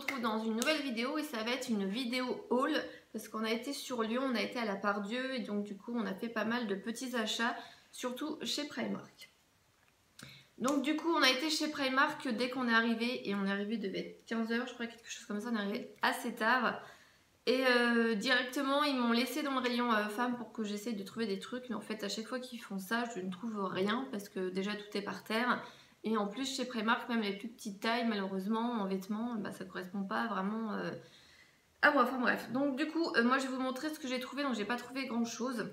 retrouve dans une nouvelle vidéo et ça va être une vidéo haul parce qu'on a été sur Lyon, on a été à la Part-Dieu et donc du coup on a fait pas mal de petits achats, surtout chez Primark. Donc du coup on a été chez Primark dès qu'on est arrivé et on est arrivé, devait être 15 h je crois, quelque chose comme ça, on est arrivé assez tard. Et directement ils m'ont laissé dans le rayon femmes pour que j'essaye de trouver des trucs, mais en fait à chaque fois qu'ils font ça je ne trouve rien parce que déjà tout est par terre. Et en plus chez Primark, même les plus petites tailles malheureusement en vêtements, bah, ça correspond pas vraiment à moi. Enfin bref, donc du coup moi je vais vous montrer ce que j'ai trouvé, donc j'ai pas trouvé grand chose.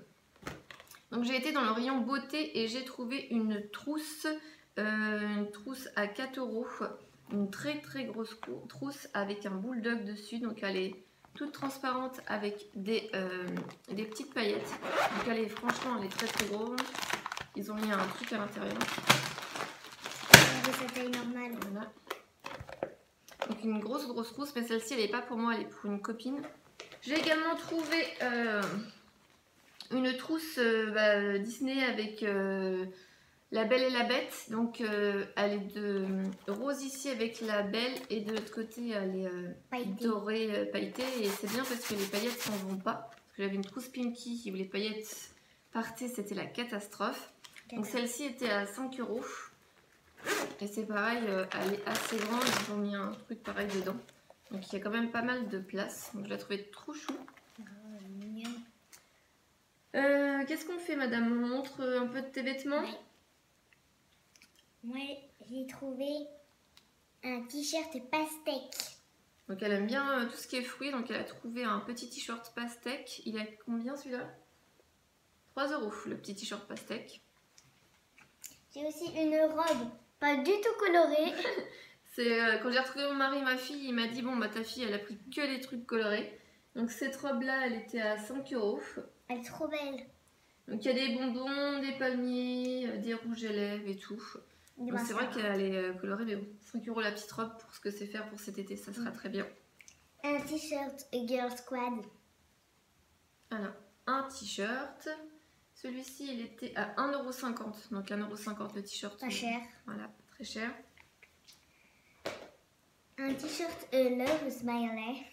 Donc j'ai été dans le rayon beauté et j'ai trouvé une trousse à 4 €, une très grosse trousse avec un bulldog dessus, donc elle est toute transparente avec des petites paillettes. Donc elle est franchement elle est très grosse. Ils ont mis un truc à l'intérieur. De sa taille normale. Voilà. Donc une grosse trousse, mais celle-ci elle n'est pas pour moi, elle est pour une copine. J'ai également trouvé une trousse Disney avec La Belle et la Bête. Donc elle est de rose ici avec la belle et de l'autre côté elle est dorée pailletée. Et c'est bien parce que les paillettes s'en vont pas. Parce que j'avais une trousse Pinky où les paillettes partaient, c'était la catastrophe. Donc celle-ci était à 5 €. Et c'est pareil, elle est assez grande, ils ont mis un truc pareil dedans. Donc il y a quand même pas mal de place. Donc je la trouvais trop chou. Qu'est-ce qu'on fait, madame? On montre un peu de tes vêtements? Oui. Moi j'ai trouvé un t-shirt pastèque. Donc elle aime bien tout ce qui est fruits. Donc elle a trouvé un petit t-shirt pastèque. Il a combien celui-là? 3 € le petit t-shirt pastèque. J'ai aussi une robe pas du tout colorée. C'est quand j'ai retrouvé mon mari et ma fille, il m'a dit bon bah ta fille elle a pris que les trucs colorés. Donc cette robe là elle était à 5 €. Elle est trop belle. Donc il y a des bonbons, des palmiers, des rouges à lèvres et tout. C'est vrai qu'elle est colorée, mais bon, 5 € la petite robe pour ce que c'est faire pour cet été, ça sera très bien. Un t-shirt Girl Squad. Alors, un t-shirt. Celui-ci, il était à 1,50 €. Donc 1,50 € le t-shirt. Pas cher. Voilà, pas très cher. Un t-shirt Love Smiley.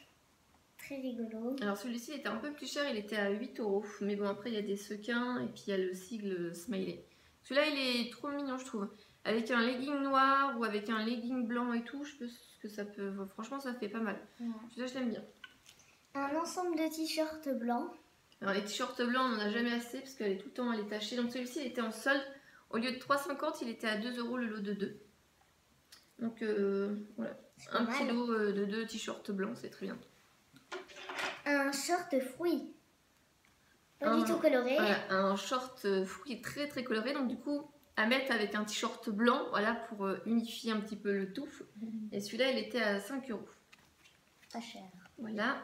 Très rigolo. Alors celui-ci était un peu plus cher, il était à 8 €. Mais bon, après, il y a des sequins et puis il y a le sigle Smiley. Celui-là, il est trop mignon, je trouve. Avec un legging noir ou avec un legging blanc et tout, je pense que ça peut... Franchement, ça fait pas mal. Ouais. Celui-là, je l'aime bien. Un ensemble de t-shirts blancs. Alors les t-shirts blancs, on n'en a jamais assez parce qu'elle est tout le temps elle est tachée. Donc celui-ci, il était en solde. Au lieu de 3,50 €, il était à 2 € le lot de 2. Donc voilà. Un petit lot de 2 t-shirts blancs, c'est très bien. Un short fruit. Pas du tout coloré. Voilà, un short fruit très coloré. Donc du coup, à mettre avec un t-shirt blanc, voilà, pour unifier un petit peu le tout. Et celui-là, il était à 5 €. Pas cher. Voilà.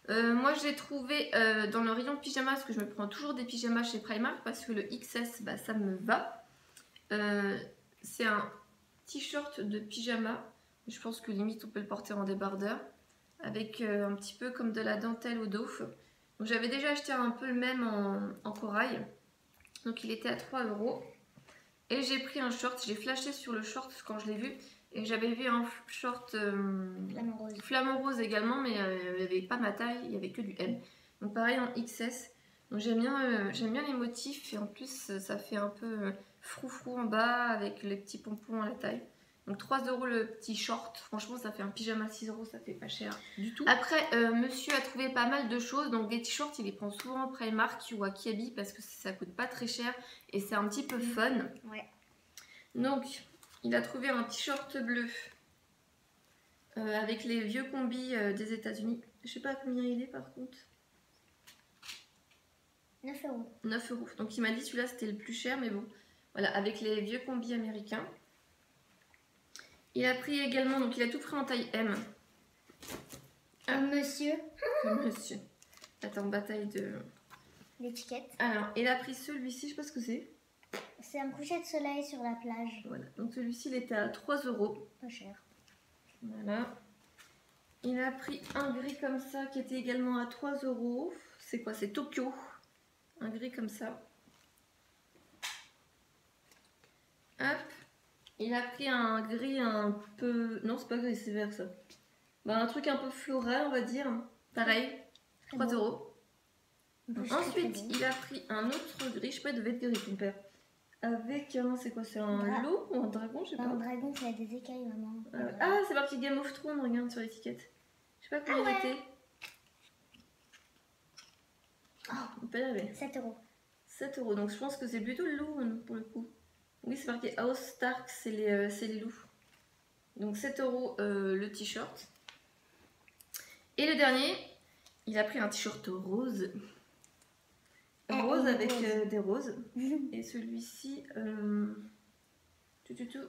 Moi, j'ai trouvé dans le rayon pyjama, parce que je me prends toujours des pyjamas chez Primark, parce que le XS, bah, ça me va. C'est un t-shirt de pyjama. Je pense que limite, on peut le porter en débardeur. Avec un petit peu comme de la dentelle au dos. Donc j'avais déjà acheté un peu le même en corail. Donc il était à 3 €. Et j'ai pris un short, j'ai flashé sur le short quand je l'ai vu. Et j'avais vu un short flamant rose également, mais il n'y avait pas ma taille, il n'y avait que du M. Donc pareil en XS. Donc j'aime bien les motifs et en plus ça fait un peu froufrou en bas avec les petits pompons à la taille. Donc 3 € le petit short, franchement ça fait un pyjama 6 €, ça fait pas cher du tout. Après monsieur a trouvé pas mal de choses, donc des t-shirts il les prend souvent en Primark ou à Kiabi parce que ça coûte pas très cher et c'est un petit peu fun. Ouais. Donc il a trouvé un t-shirt bleu avec les vieux combis des États-Unis. Je sais pas combien il est par contre. 9 €. 9 €. Donc il m'a dit celui-là c'était le plus cher, mais bon. Voilà, avec les vieux combis américains. Il a pris également, donc il a tout pris en taille M. Un monsieur. Monsieur. Attends, bataille de... L'étiquette. Alors, il a pris celui-ci, je sais pas ce que c'est. C'est un coucher de soleil sur la plage. Voilà, donc celui-ci il était à 3 €. Pas cher. Voilà. Il a pris un gris comme ça qui était également à 3 €. C'est quoi? C'est Tokyo. Un gris comme ça. Hop. Il a pris un gris un peu... Non, c'est pas gris, c'est vert ça. Bah, un truc un peu floral, on va dire. Pareil, 3 euros. Ensuite, il a pris un autre gris, je sais pas, il devait être gris, ton père. Avec, c'est quoi, c'est un loup ou un dragon, je sais pas. Un dragon, ça a des écailles, maman. Ah, c'est marqué Game of Thrones, regarde sur l'étiquette. Je sais pas combien il était. On peut y arriver. 7 euros. 7 euros, donc je pense que c'est plutôt le loup pour le coup. Oui, c'est marqué House Stark, c'est les loups. Donc 7 euros le t-shirt. Et le dernier, il a pris un t-shirt rose. Rose avec des roses. Et celui-ci,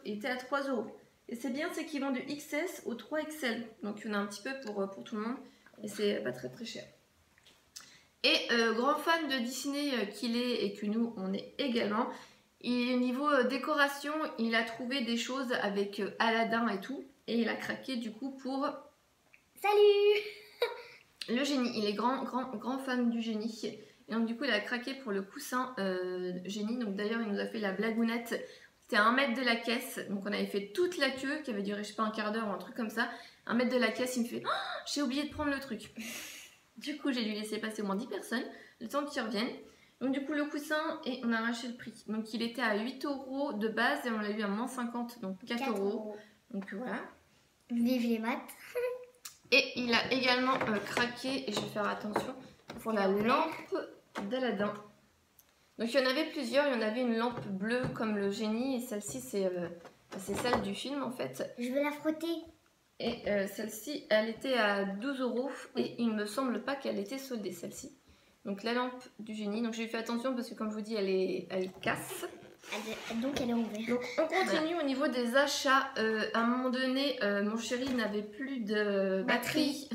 il était à 3 euros. Et c'est bien, c'est qu'ils vendent du XS au 3XL. Donc il y en a un petit peu pour tout le monde. Et c'est pas très très cher. Et grand fan de Disney qu'il est et que nous on est également. Et niveau décoration, il a trouvé des choses avec Aladdin et tout. Et il a craqué du coup pour... Salut! Le génie. Il est grand fan du génie. Et donc du coup il a craqué pour le coussin génie. Donc d'ailleurs il nous a fait la blagounette. C'était à 1 mètre de la caisse. Donc on avait fait toute la queue qui avait duré je sais pas un quart d'heure ou un truc comme ça. 1 mètre de la caisse, il me fait oh, j'ai oublié de prendre le truc. Du coup j'ai dû laisser passer au moins 10 personnes. Le temps qu'ils reviennent. Donc du coup le coussin et on a arraché le prix. Donc il était à 8 euros de base et on l'a eu à moins 50. Donc 4 euros. Donc voilà. Vive les maths. Et il a également craqué, et je vais faire attention, pour la lampe d'Aladin. Donc il y en avait plusieurs, il y en avait une lampe bleue comme le génie, et celle-ci c'est celle du film en fait. Je veux la frotter. Et celle-ci, elle était à 12 euros, et il me semble pas qu'elle était soldée celle-ci. Donc la lampe du génie, donc j'ai fait attention parce que comme je vous dis, elle casse. Donc elle est ouverte. Donc on continue au niveau des achats. À un moment donné, mon chéri n'avait plus de batterie.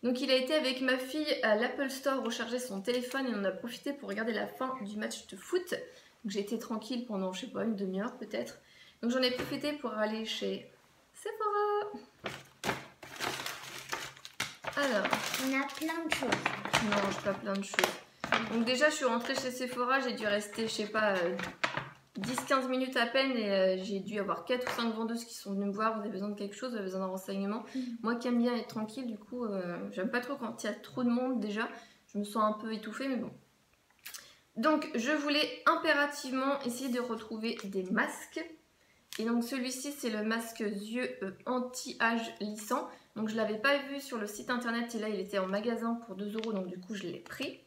Donc il a été avec ma fille à l'Apple Store recharger son téléphone et on a profité pour regarder la fin du match de foot. Donc j'ai été tranquille pendant, je sais pas, une demi-heure peut-être. Donc j'en ai profité pour aller chez Sephora. Alors. On a plein de choses. Non, je pas plein de choses. Donc déjà je suis rentrée chez Sephora, j'ai dû rester, je sais pas... 10-15 minutes à peine et j'ai dû avoir 4 ou 5 vendeuses qui sont venues me voir, vous avez besoin de quelque chose, vous avez besoin d'un renseignement. Moi qui aime bien être tranquille, du coup, j'aime pas trop quand il y a trop de monde déjà, je me sens un peu étouffée, mais bon. Donc je voulais impérativement essayer de retrouver des masques. Et donc celui-ci c'est le masque yeux anti-âge lissant. Donc je l'avais pas vu sur le site internet et là il était en magasin pour 2 euros, donc du coup je l'ai pris.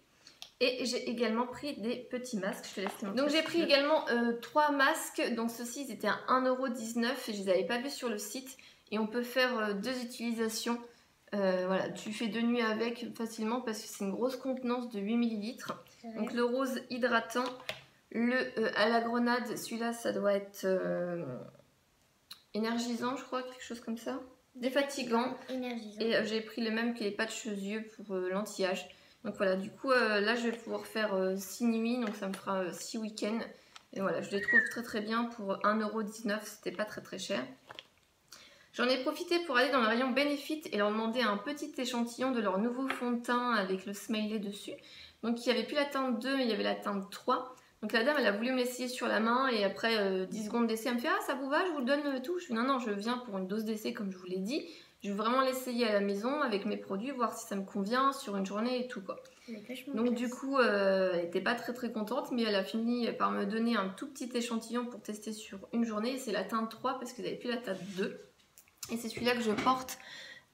Et j'ai également pris des petits masques. Je te laisse montrer. Donc j'ai pris également 3 masques. Donc ceux-ci ils étaient à 1,19 € et je les avais pas vus sur le site. Et on peut faire 2 utilisations. Voilà, tu fais 2 nuits avec facilement parce que c'est une grosse contenance de 8 ml. Donc le rose hydratant. Le à la grenade, celui-là ça doit être énergisant je crois, quelque chose comme ça. Défatigant. Énergisant. Et j'ai pris le même que les patchs yeux pour l'anti-âge. Donc voilà, du coup là je vais pouvoir faire 6 nuits, donc ça me fera 6 week-ends. Et voilà, je les trouve très très bien pour 1,19 €, c'était pas très très cher. J'en ai profité pour aller dans le rayon Benefit et leur demander un petit échantillon de leur nouveau fond de teint avec le smiley dessus. Donc il n'y avait plus la teinte 2 mais il y avait la teinte 3. Donc la dame elle a voulu me l'essayer sur la main et après 10 secondes d'essai elle me fait ah ça vous va, je vous le donne tout. Je dis non je viens pour une dose d'essai comme je vous l'ai dit. Je veux vraiment l'essayer à la maison avec mes produits, voir si ça me convient sur une journée et tout quoi. Donc du coup, elle n'était pas très très contente, mais elle a fini par me donner un tout petit échantillon pour tester sur une journée. C'est la teinte 3 parce que vous n'avez plus la teinte 2. Et c'est celui-là que je porte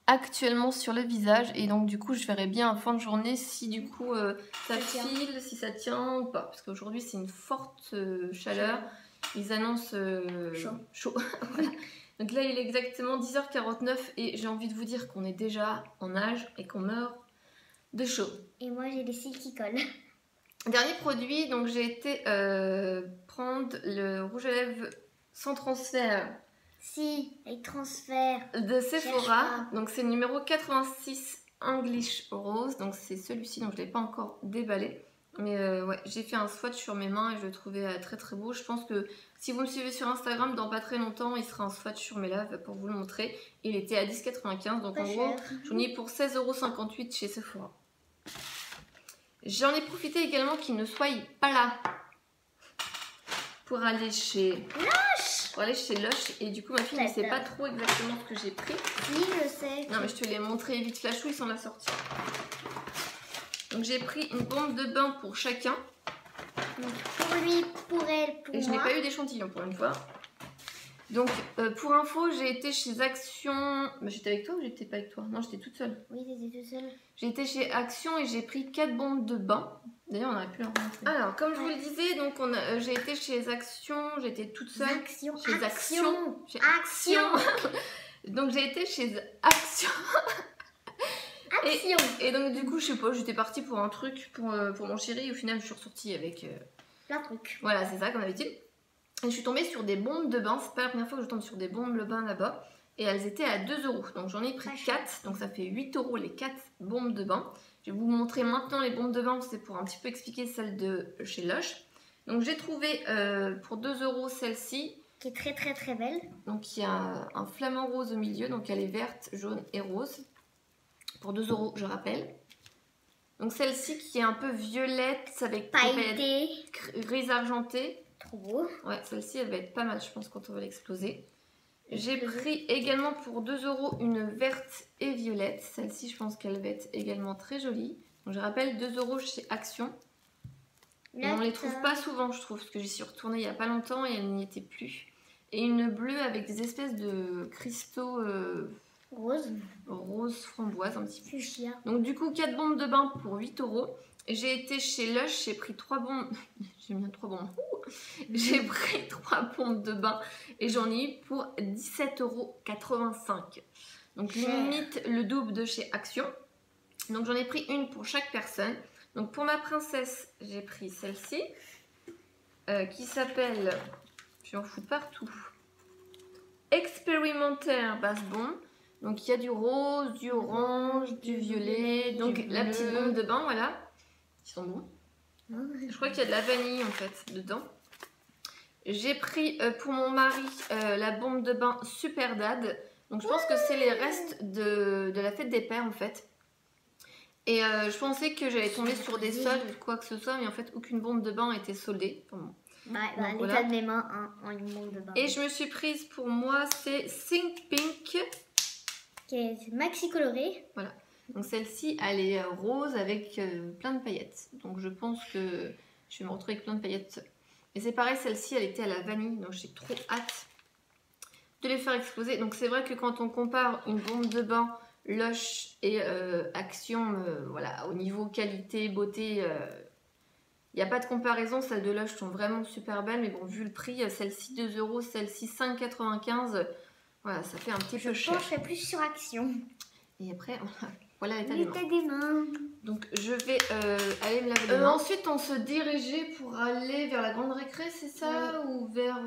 actuellement sur le visage. Et donc du coup, je verrai bien en fin de journée si du coup ça file, si ça tient ou pas. Parce qu'aujourd'hui, c'est une forte chaleur. Ils annoncent chaud. Voilà. Donc là, il est exactement 10h49 et j'ai envie de vous dire qu'on est déjà en âge et qu'on meurt de chaud. Et moi, j'ai des cils qui collent. Dernier produit, donc j'ai été prendre le rouge à lèvres sans transfert. Si, avec transfert. De Sephora. Donc c'est le numéro 86 English Rose. Donc c'est celui-ci, donc je ne l'ai pas encore déballé. Mais ouais, j'ai fait un swatch sur mes mains et je le trouvais très très beau. Je pense que si vous me suivez sur Instagram, dans pas très longtemps, il sera un swatch sur mes lèvres pour vous le montrer. Il était à 10,95 €. Donc pas en cher. gros, j'en ai pour 16,58 € chez Sephora. J'en ai profité également qu'il ne soit pas là pour aller chez Lush. pour aller chez Lush. Et du coup, ma fille ne sait pas trop exactement ce que j'ai pris. Si, je sais. Non, mais je te l'ai montré vite flashouille sans la sortir. Donc, j'ai pris une bombe de bain pour chacun. Donc, pour lui, pour elle, pour moi. Et je n'ai pas eu d'échantillon pour une fois. Donc, pour info, j'ai été chez Action. Bah, j'étais avec toi ou j'étais pas avec toi? Non, j'étais toute seule. Oui, t'étais toute seule. J'ai été chez Action et j'ai pris 4 bombes de bain. D'ailleurs, on aurait pu en remontrer. Alors, comme je vous le disais, donc j'ai été chez Action, j'étais toute seule. Action. Chez Action. Chez Action. Donc, j'ai été chez Action. Action. Et donc, du coup, je sais pas, j'étais partie pour un truc pour mon chéri. Et au final, je suis ressortie avec. Plein de trucs. Voilà, c'est ça qu'on avait dit. Et je suis tombée sur des bombes de bain. C'est pas la première fois que je tombe sur des bombes de bain là-bas. Et elles étaient à 2 €. Donc j'en ai pris 4. Donc ça fait 8 € les 4 bombes de bain. Je vais vous montrer maintenant les bombes de bain. C'est pour un petit peu expliquer celles de chez Lush. Donc j'ai trouvé pour 2 € celle-ci. Qui est très très très belle. Donc il y a un flamant rose au milieu. Donc elle est verte, jaune et rose. Pour 2 € je rappelle. Donc celle-ci qui est un peu violette avec pailleté, grise argentée. Trop beau. Ouais, celle-ci elle va être pas mal je pense quand on va l'exploser. J'ai pris également pour 2 € une verte et violette. Celle-ci je pense qu'elle va être également très jolie. Donc je rappelle 2 € chez Action. Et on les trouve pas souvent je trouve parce que j'y suis retournée il y a pas longtemps et elle n'y était plus. Et une bleue avec des espèces de cristaux rose framboise un petit peu. Fuchsia. Donc du coup 4 bombes de bain pour 8 €. J'ai été chez Lush, j'ai pris 3 bombes. J'ai mis 3 bombes. J'ai pris 3 bombes de bain et j'en ai eu pour 17,85 €. Donc limite le double de chez Action. Donc j'en ai pris une pour chaque personne. Donc pour ma princesse, j'ai pris celle-ci qui s'appelle, je vais en foutre partout, Expérimentaire Basse Bombe. Donc il y a du rose, du orange, du violet. Donc la petite bombe de bain, voilà. Ils sont bons. Je crois qu'il y a de la vanille en fait dedans. J'ai pris pour mon mari la bombe de bain Super Dad. Donc je pense que c'est les restes de la fête des pères en fait. Et je pensais que j'allais tomber sur des soldes ou quoi que ce soit, mais en fait aucune bombe de bain était soldée. Enfin, l'état voilà. De mes mains en une bombe de bain. Et je me suis prise pour moi, c'est Think Pink. Qui est maxi colorée. Voilà. Donc celle-ci, elle est rose avec plein de paillettes. Donc je pense que je vais me retrouver avec plein de paillettes. Et c'est pareil, celle-ci, elle était à la vanille. Donc j'ai trop hâte de les faire exploser. Donc c'est vrai que quand on compare une bombe de bain Lush et Action, voilà, au niveau qualité, beauté, il n'y a pas de comparaison. Celles de Lush sont vraiment super belles. Mais bon, vu le prix, celle-ci 2 €, celle-ci 5,95 €. Voilà, ça fait un petit peu cher. Je pencherai plus sur Action. Et après, voilà l'état des mains. Donc je vais aller me laver les mains. Ensuite, on se dirigeait pour aller vers la grande récré, c'est ça? Oui. Ou vers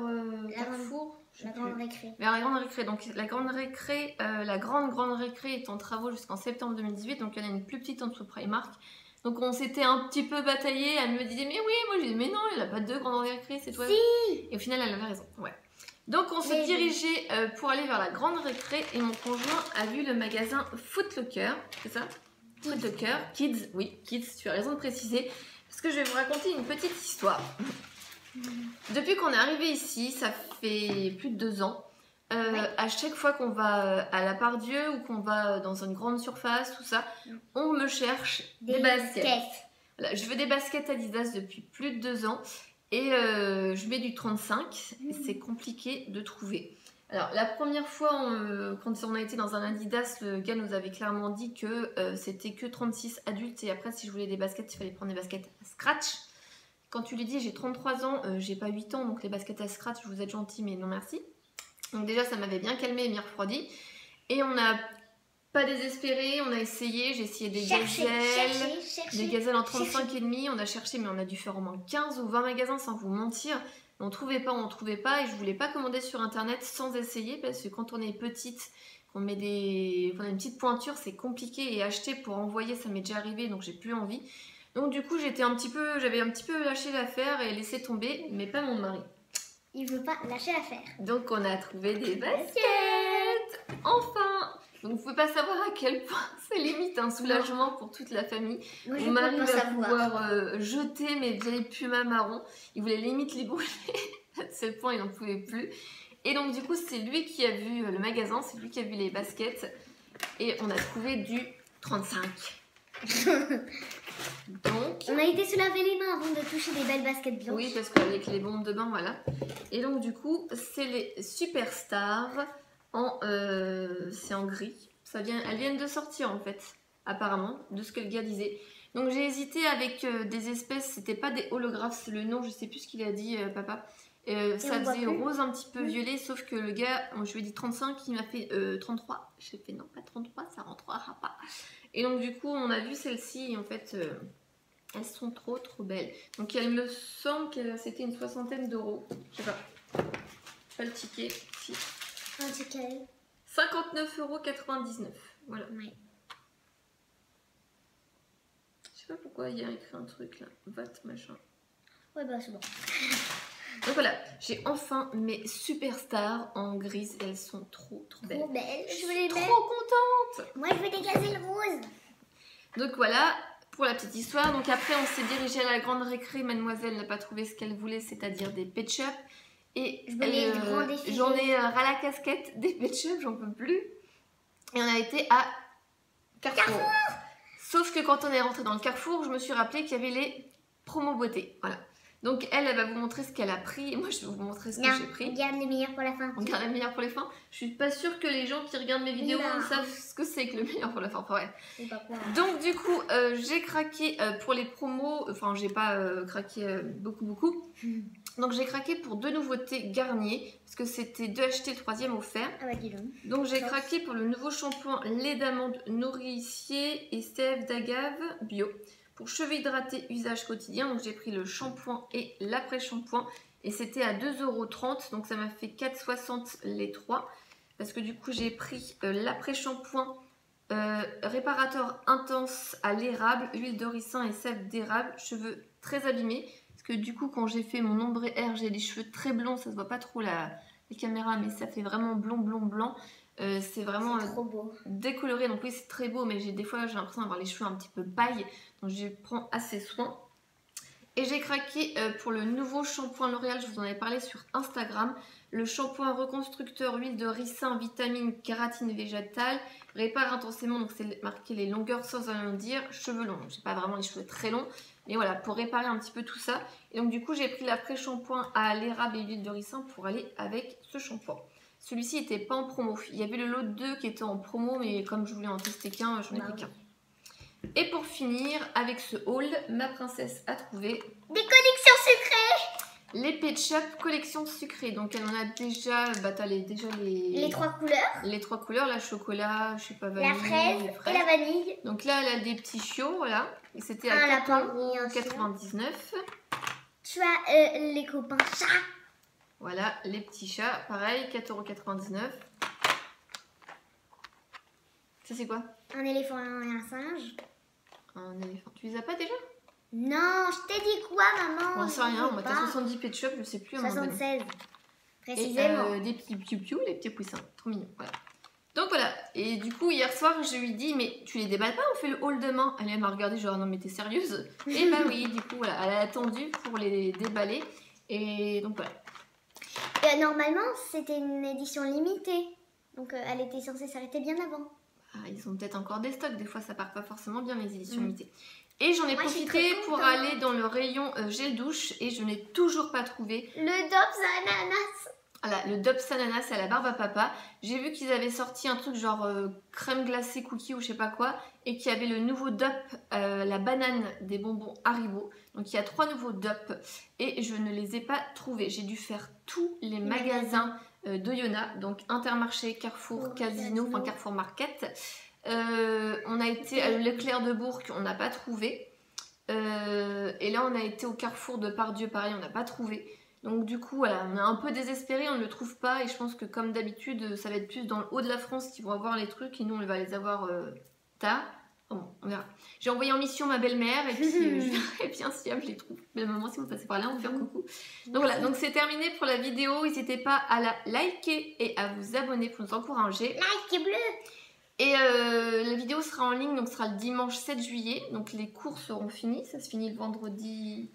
Carrefour? La grande récré. Vers la grande récré. Donc la grande récré, la grande récré est en travaux jusqu'en septembre 2018. Donc il y en a une plus petite en dessous Primark. Donc on s'était un petit peu bataillé. Elle me disait mais oui, moi j'ai dit mais non, il n'y en a pas 2 grandes récré, c'est toi. Si. Et au final, elle avait raison. Ouais. Donc on se dirigeait pour aller vers la grande récré et mon conjoint a vu le magasin Foot Locker, c'est ça? Foot Locker, Kids, oui, Kids, tu as raison de préciser, parce que je vais vous raconter une petite histoire. Depuis qu'on est arrivé ici, ça fait plus de 2 ans, à chaque fois qu'on va à la Part-Dieu ou qu'on va dans une grande surface, tout ça, on me cherche des baskets. Voilà, je veux des baskets Adidas depuis plus de 2 ans. Et je mets du 35, et c'est compliqué de trouver. Alors la première fois, quand on a été dans un Adidas, le gars nous avait clairement dit que c'était que 36 adultes et après si je voulais des baskets, il fallait prendre des baskets à scratch. Quand tu lui dis j'ai 33 ans, j'ai pas 8 ans, donc les baskets à scratch, vous êtes gentils mais non merci. Donc déjà ça m'avait bien calmé et bien refroidi. Et on n'a pas désespéré, on a essayé, j'ai essayé des gazelles en 35,5, on a cherché mais on a dû faire au moins 15 ou 20 magasins sans vous mentir. On trouvait pas et je voulais pas commander sur internet sans essayer parce que quand on est petite, qu'on met qu'on a une petite pointure, c'est compliqué et acheter pour envoyer ça m'est déjà arrivé donc j'ai plus envie. Donc du coup j'avais un petit peu lâché l'affaire et laissé tomber mais pas mon mari. Il veut pas lâcher l'affaire. Donc on a trouvé des baskets. Enfin. Donc vous pouvez pas savoir à quel point c'est limite un soulagement pour toute la famille. Mon mari va pouvoir jeter mes vieilles pumas marron. Il voulait limite les brûler. À ce point il n'en pouvait plus. Et donc du coup c'est lui qui a vu le magasin, c'est lui qui a vu les baskets. Et on a trouvé du 35. Donc, on a été se laver les mains avant de toucher des belles baskets blanches. Oui, parce qu'avec les bombes de bain, voilà. Et donc du coup, c'est les Superstars c'est en gris. Elles viennent de sortir en fait, apparemment, de ce que le gars disait. Donc j'ai hésité avec des espèces, c'était pas des holographes, c'est le nom, je sais plus ce qu'il a dit, papa. Ça faisait rose un petit peu violet, sauf que le gars, je lui ai dit 35, il m'a fait 33. J'ai fait non, pas 33, ça rentrera pas. Et donc du coup, on a vu celle-ci, et en fait, elles sont trop belles. Donc il me semble que c'était une 60aine d'euros. Je sais pas le ticket. Si. Un ticket. 59,99 €. Voilà. Oui. Je sais pas pourquoi il y a écrit un truc là. Vote machin. Ouais, bah c'est bon. Donc voilà, j'ai enfin mes Superstars en grise. Elles sont trop belles. Trop belles. Je suis trop contente. Moi, je veux dégager le rose. Donc voilà, pour la petite histoire. Donc après, on s'est dirigé à la grande récré. Mademoiselle n'a pas trouvé ce qu'elle voulait, c'est-à-dire des Pet Shop. Et j'en ai ras la casquette des Pet Shop, j'en peux plus. Et on a été à Carrefour. Sauf que quand on est rentré dans le Carrefour, je me suis rappelé qu'il y avait les promos beauté. Voilà. Donc elle va vous montrer ce qu'elle a pris et moi je vais vous montrer ce que j'ai pris. On garde les meilleurs pour la fin. On garde les meilleurs pour les fins. Je suis pas sûre que les gens qui regardent mes vidéos savent ce que c'est que le meilleur pour la fin. Ouais. Donc du coup j'ai craqué pour les promos. Enfin j'ai pas craqué beaucoup. Donc j'ai craqué pour 2 nouveautés Garnier parce que c'était 2 achetés, le 3e offert. Ah bah dis donc. Donc j'ai craqué pour le nouveau shampoing lait d'amande nourricier et sève d'agave bio. Pour cheveux hydratés usage quotidien, donc j'ai pris le shampoing et l'après-shampoing et c'était à 2,30 €, donc ça m'a fait 4,60 € les 3. Parce que du coup j'ai pris l'après-shampoing réparateur intense à l'érable, huile de ricin et sève d'érable, cheveux très abîmés. Parce que du coup quand j'ai fait mon ombre et air, j'ai les cheveux très blonds, ça se voit pas trop la caméra mais ça fait vraiment blanc. C'est vraiment trop beau. Décoloré, donc oui c'est très beau, mais des fois j'ai l'impression d'avoir les cheveux un petit peu paille, donc je prends assez soin. Et j'ai craqué pour le nouveau shampoing L'Oréal, je vous en avais parlé sur Instagram, le shampoing reconstructeur huile de ricin, vitamine, kératine végétale, répare intensément, donc c'est marqué les longueurs sans rien dire, cheveux longs, j'ai pas vraiment les cheveux très longs, mais voilà, pour réparer un petit peu tout ça. Et donc du coup j'ai pris l'après-shampoing à l'érable et l'huile de ricin pour aller avec ce shampoing. Celui-ci n'était pas en promo. Il y avait le lot 2 qui était en promo, mais comme je voulais en tester qu'un, j'en ai pris qu'un. Et pour finir, avec ce haul, ma princesse a trouvé des collections sucrées. Les Pet Shop collection sucrée. Donc elle en a déjà, déjà les 3 couleurs. Les 3 couleurs, la chocolat, je sais pas, vanille, la fraise et la vanille. Donc là, elle a des petits chiots, voilà. Et c'était à 4,99 €. Tu as les copains chats. Voilà, les petits chats, pareil, 4,99 €. Ça c'est quoi? Un éléphant et un singe. Un éléphant. Tu les as pas déjà? Non, je t'ai dit quoi, maman? On sait rien, moi t'as 70 Pet Shop, je sais plus. 76, précisément. Et des petits piou-piou, les petits poussins, trop mignons, voilà. Donc voilà, et du coup hier soir je lui dis mais tu les déballes pas, on fait le haul demain. Elle m'a regardé genre non mais t'es sérieuse? Et bah oui, du coup voilà, elle a attendu pour les déballer. Et donc voilà. Normalement, c'était une édition limitée. Donc, elle était censée s'arrêter bien avant. Ah, ils ont peut-être encore des stocks. Des fois, ça part pas forcément bien, les éditions limitées. Et j'en ai profité pour aller dans le rayon gel douche. Et je n'ai toujours pas trouvé le Dops Ananas. Voilà, le Dops Ananas à la barbe à papa. J'ai vu qu'ils avaient sorti un truc genre crème glacée cookie ou je sais pas quoi. Et qu'il y avait le nouveau Dop, la banane des bonbons Haribo. Donc il y a 3 nouveaux Dop. Et je ne les ai pas trouvés. J'ai dû faire tous les magasins d'Oyonnax. Donc Intermarché, Carrefour, Casino, enfin Carrefour Market. On a été à l'Eclair de Bourg, on n'a pas trouvé. Et là on a été au Carrefour de Pardieu, pareil, on n'a pas trouvé. Donc du coup voilà, on est un peu désespéré, on ne le trouve pas et je pense que comme d'habitude ça va être plus dans le haut de la France qu'ils vont avoir les trucs et nous on va les avoir tard. Bon, on verra. J'ai envoyé en mission ma belle-mère et puis je verrai bien si elle les trouve. Mais maman, si vous passez par là, on va faire coucou. Donc voilà, donc c'est terminé pour la vidéo. N'hésitez pas à la liker et à vous abonner pour nous encourager. Like et bleu. Et la vidéo sera en ligne, donc ce sera le dimanche 7 juillet. Donc les cours seront finis, ça se finit le vendredi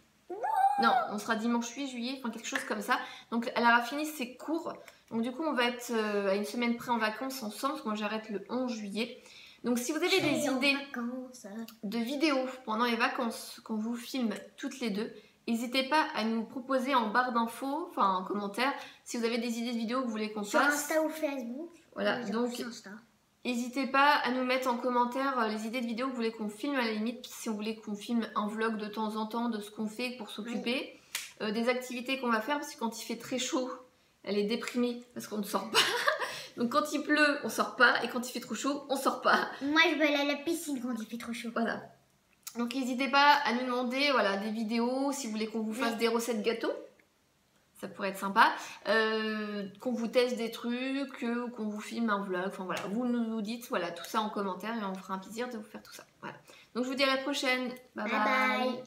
Non, on sera dimanche 8 juillet, enfin quelque chose comme ça. Donc elle aura fini ses cours. Donc du coup, on va être à une semaine près en vacances ensemble, parce que moi j'arrête le 11 juillet. Donc si vous avez des idées de vidéos pendant les vacances qu'on vous filme toutes les deux, n'hésitez pas à nous proposer en barre d'infos, enfin en commentaire, si vous avez des idées de vidéos que vous voulez qu'on fasse. Sur Insta ou Facebook. Voilà, donc n'hésitez pas à nous mettre en commentaire les idées de vidéos que vous voulez qu'on filme, à la limite, si on voulait qu'on filme un vlog de temps en temps de ce qu'on fait pour s'occuper, des activités qu'on va faire, parce que quand il fait très chaud, elle est déprimée parce qu'on ne sort pas. Donc quand il pleut, on sort pas, et quand il fait trop chaud, on sort pas. Moi, je veux aller à la piscine quand il fait trop chaud. Voilà. Donc n'hésitez pas à nous demander des vidéos, si vous voulez qu'on vous fasse des recettes gâteaux. Ça pourrait être sympa. Qu'on vous teste des trucs, qu'on vous filme un vlog. Enfin voilà, vous nous dites tout ça en commentaire et on fera un plaisir de vous faire tout ça. Voilà. Donc je vous dis à la prochaine. Bye bye.